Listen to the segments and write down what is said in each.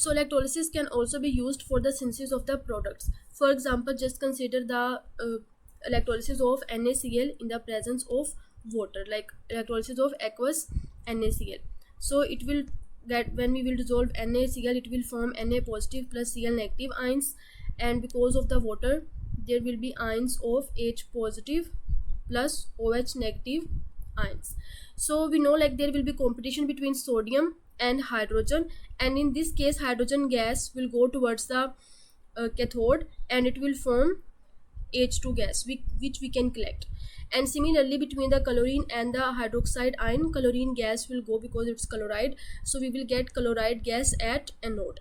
So electrolysis can also be used for the synthesis of the products. For example, just consider the electrolysis of NaCl in the presence of water, like electrolysis of aqueous NaCl. So it will get, when we will dissolve NaCl, it will form Na positive plus Cl negative ions, and because of the water there will be ions of H positive plus OH negative ions. So we know like there will be competition between sodium and hydrogen, and in this case hydrogen gas will go towards the cathode and it will form H2 gas, which we can collect. And similarly between the chlorine and the hydroxide ion, chlorine gas will go because it's chloride, so we will get chloride gas at anode.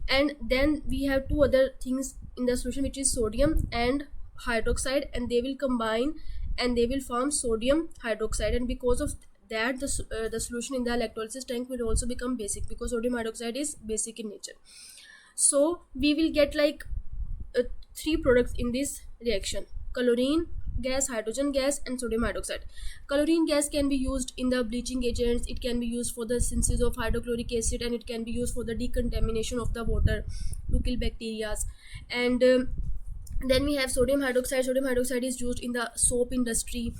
And then we have two other things in the solution, which is sodium and hydroxide, and they will combine and they will form sodium hydroxide, and because of that the solution in the electrolysis tank will also become basic, because sodium hydroxide is basic in nature. So we will get like three products in this reaction: chlorine gas, hydrogen gas, and sodium hydroxide. Chlorine gas can be used in the bleaching agents, it can be used for the synthesis of hydrochloric acid, and it can be used for the decontamination of the water to kill bacteria. And then we have sodium hydroxide. Sodium hydroxide is used in the soap industry,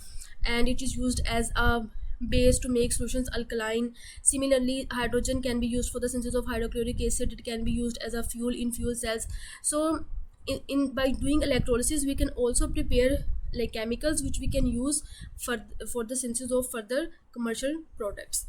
and it is used as a base to make solutions alkaline. Similarly, hydrogen can be used for the synthesis of hydrochloric acid, it can be used as a fuel in fuel cells. So in by doing electrolysis we can also prepare like chemicals which we can use for the synthesis of further commercial products.